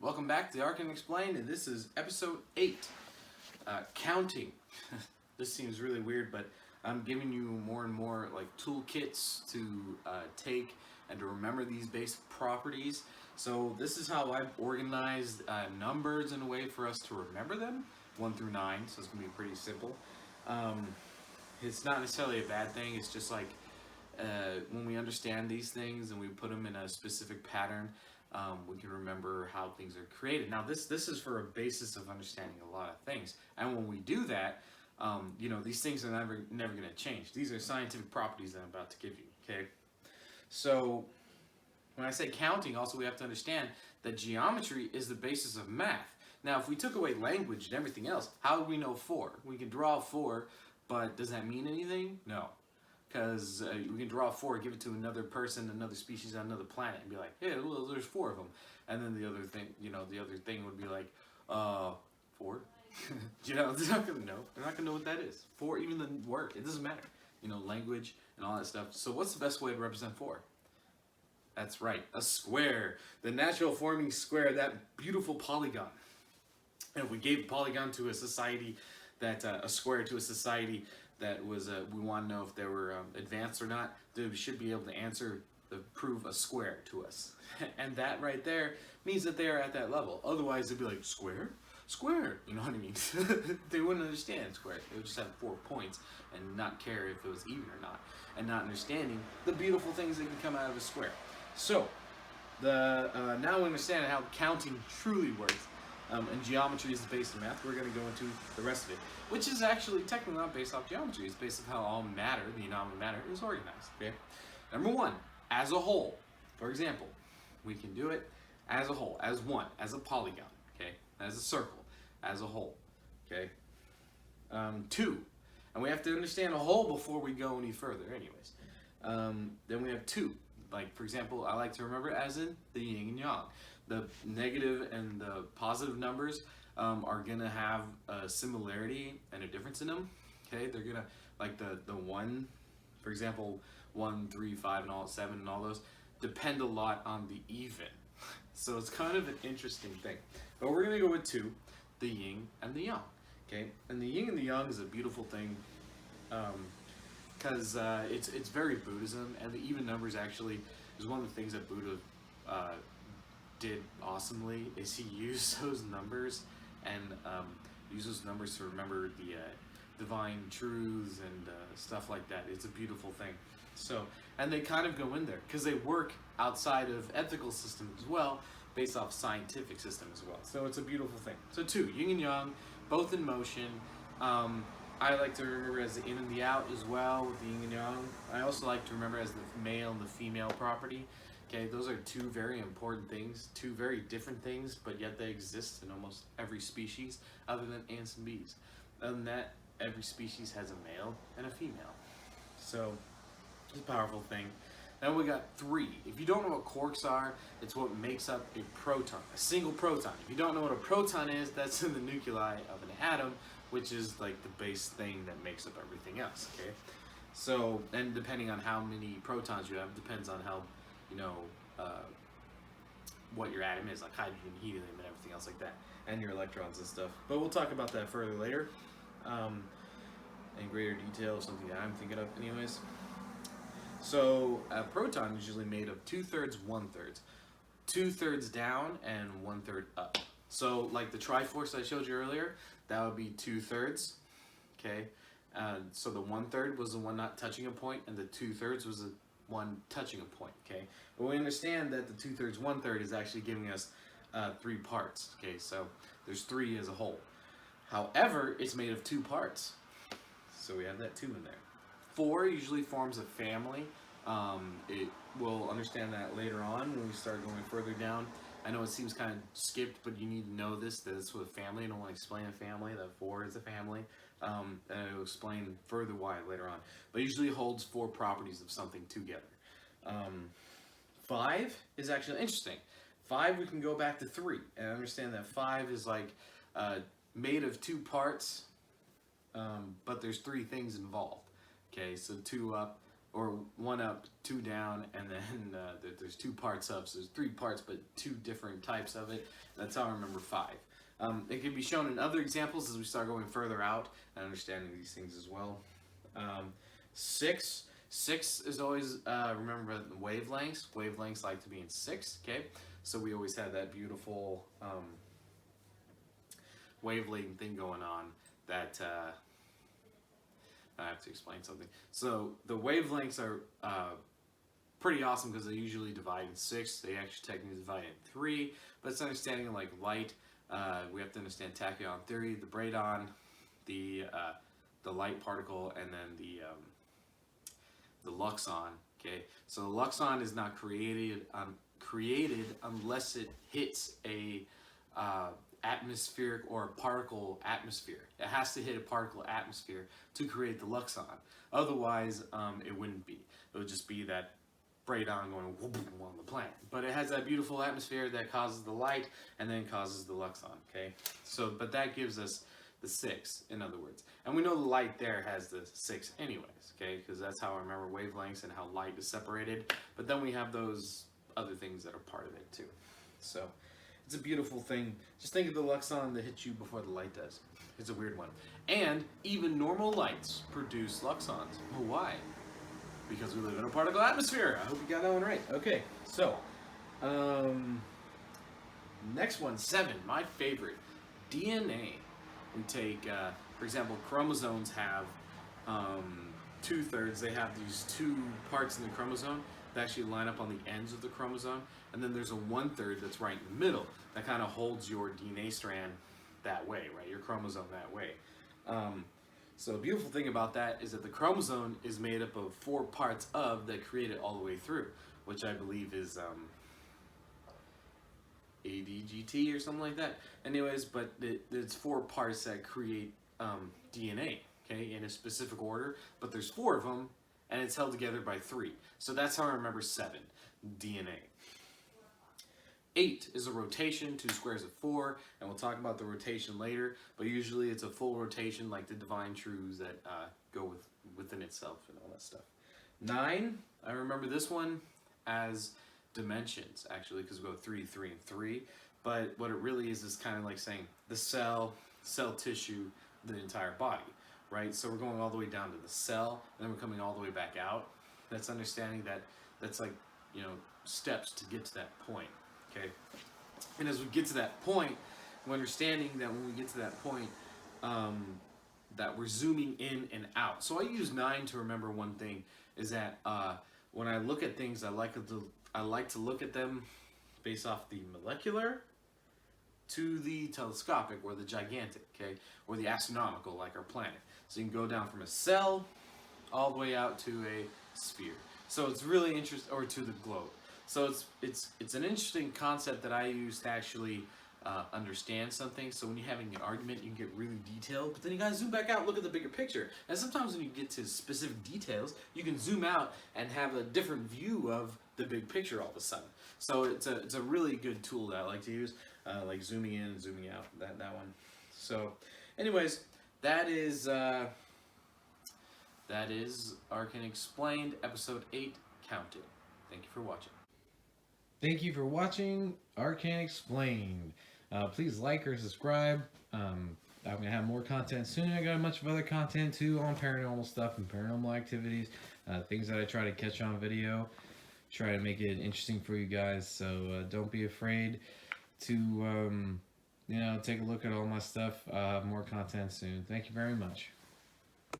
Welcome back to Arcane Explained, and this is episode 8, counting. This seems really weird, but I'm giving you more and more like toolkits to take and to remember these basic properties. So this is how I've organized numbers in a way for us to remember them, 1 through 9, so it's going to be pretty simple. It's not necessarily a bad thing, it's just like when we understand these things and we put them in a specific pattern, we can remember how things are created. Now, this is for a basis of understanding a lot of things, and when we do that, these things are never going to change. These are scientific properties that I'm about to give you. Okay, so when I say counting, also we have to understand that geometry is the basis of math. Now, if we took away language and everything else, how would we know 4? We can draw 4, but does that mean anything? No. Because we can draw 4, give it to another person, another species on another planet, and be like, hey, well, there's 4 of them. And then the other thing would be like, 4? they're not gonna know. They're not gonna know what that is. 4, even the word, it doesn't matter. Language and all that stuff. So what's the best way to represent 4? That's right, a square. The natural forming square, that beautiful polygon. And if we gave a polygon to a society, a square to a society that was, we want to know if they were advanced or not, they should be able to prove a square to us. And that right there means that they are at that level. Otherwise, they'd be like, square? Square, you know what I mean? They wouldn't understand square. They would just have 4 points and not care if it was even or not, and not understanding the beautiful things that can come out of a square. So, now we understand how counting truly works, and geometry is the base of math. We're going to go into the rest of it, which is actually technically not based off geometry. It's based on how all matter, the anomaly matter, is organized. Okay. Number 1, as a whole. For example, we can do it as a whole, as one, as a polygon. Okay, as a circle, as a whole. Okay. 2, and we have to understand a whole before we go any further. Anyways, then we have 2. Like, for example, I like to remember as in the yin and yang. The negative and the positive numbers are gonna have a similarity and a difference in them. Okay, they're gonna, like the 1, for example, 1, 3, 5, and all 7 and all those depend a lot on the even. So it's kind of an interesting thing. But we're gonna go with 2, the yin and the yang. Okay, and the yin and the yang is a beautiful thing. Because it's very Buddhism, and the even numbers actually is one of the things that Buddha did awesomely. Is he used those numbers and used those numbers to remember the divine truths and stuff like that. It's a beautiful thing. So, and they kind of go in there because they work outside of ethical systems as well, based off scientific system as well. So it's a beautiful thing. So 2, yin and yang, both in motion. I like to remember as the in and the out as well with the yin and yang. I also like to remember as the male and the female property. Okay, those are 2 very important things, 2 very different things, but yet they exist in almost every species other than ants and bees. Other than that, every species has a male and a female. So it's a powerful thing. Then we got 3. If you don't know what quarks are, it's what makes up a proton, a single proton. If you don't know what a proton is, that's in the nuclei of an atom, which is like the base thing that makes up everything else, okay? So, and depending on how many protons you have, depends on how, what your atom is, like hydrogen, helium, and everything else like that, and your electrons and stuff. But we'll talk about that further later, in greater detail, something that I'm thinking of anyways. So, a proton is usually made of 2/3, 1/3. 2/3 down and 1/3 up. So, like the Triforce I showed you earlier, that would be 2/3, okay? So the 1/3 was the one not touching a point, and the 2/3 was the one touching a point, okay? But we understand that the 2/3, 1/3 is actually giving us 3 parts, okay? So there's 3 as a whole. However, it's made of 2 parts, so we have that 2 in there. 4 usually forms a family. We'll understand that later on when we start going further down. I know it seems kind of skipped, but you need to know this, that it's with a family. I don't want to explain a family, that 4 is a family. And I'll explain further why later on. But it usually holds 4 properties of something together. 5 is actually interesting. 5, we can go back to 3 and understand that 5 is like made of 2 parts, but there's 3 things involved. Okay, so 2 up, or 1 up, 2 down, and then there's 2 parts up. So there's 3 parts, but 2 different types of it. That's how I remember 5. It can be shown in other examples as we start going further out and understanding these things as well. 6 is always, remember the wavelengths. Wavelengths like to be in 6, okay? So we always have that beautiful wavelength thing going on that, I have to explain something. So the wavelengths are pretty awesome because they usually divide in 6. They actually technically divide in 3, but it's understanding like light. We have to understand tachyon theory, the Braydon, the light particle, and then the luxon. Okay, so the luxon is not created unless it hits a atmospheric or a particle atmosphere. It has to hit a particle atmosphere to create the luxon. Otherwise, it wouldn't be. It would just be that Braydon going whoop on the planet. But it has that beautiful atmosphere that causes the light and then causes the luxon. Okay, so but that gives us the 6, in other words. And we know the light there has the 6 anyways, okay? Because that's how I remember wavelengths and how light is separated. But then we have those other things that are part of it too. So it's a beautiful thing. Just think of the luxon that hits you before the light does. It's a weird one. And even normal lights produce luxons. Well, why? Because we live in a particle atmosphere. I hope you got that one right. Okay, so next one, 7, my favorite, DNA. We take, for example, chromosomes have 2/3. They have these 2 parts in the chromosome that actually line up on the ends of the chromosome, and then there's a 1/3 that's right in the middle that kind of holds your DNA strand that way, right? Your chromosome that way. So the beautiful thing about that is that the chromosome is made up of 4 parts of that create it all the way through, which I believe is ADGT or something like that. Anyways, but there's 4 parts that create DNA, okay, in a specific order, but there's 4 of them, and it's held together by 3. So that's how I remember 7, DNA. 8 is a rotation, 2 squares of 4, and we'll talk about the rotation later, but usually it's a full rotation like the divine truths that go within itself and all that stuff. 9, I remember this one as dimensions, actually, because we go 3, 3, and 3, but what it really is kind of like saying the cell tissue, the entire body, right? So we're going all the way down to the cell, and then we're coming all the way back out. That's understanding that that's like, you know, steps to get to that point. Okay, and as we get to that point, we're understanding that when we get to that point, that we're zooming in and out. So I use 9 to remember one thing, is that when I look at things, I like to look at them based off the molecular to the telescopic or the gigantic, okay, or the astronomical, like our planet. So you can go down from a cell all the way out to a sphere. So it's really interesting, or to the globe. So it's an interesting concept that I use to actually understand something. So when you're having an argument, you can get really detailed, but then you gotta zoom back out and look at the bigger picture. And sometimes when you get to specific details, you can zoom out and have a different view of the big picture all of a sudden. So it's a really good tool that I like to use, like zooming in and zooming out, that one. So anyways, that is Arcane Explained, episode 8, Counted. Thank you for watching. Thank you for watching Arcane Explained. Please like or subscribe. I'm going to have more content soon. I got a bunch of other content too on paranormal stuff and paranormal activities. Things that I try to catch on video. Try to make it interesting for you guys. So don't be afraid to take a look at all my stuff. More content soon. Thank you very much.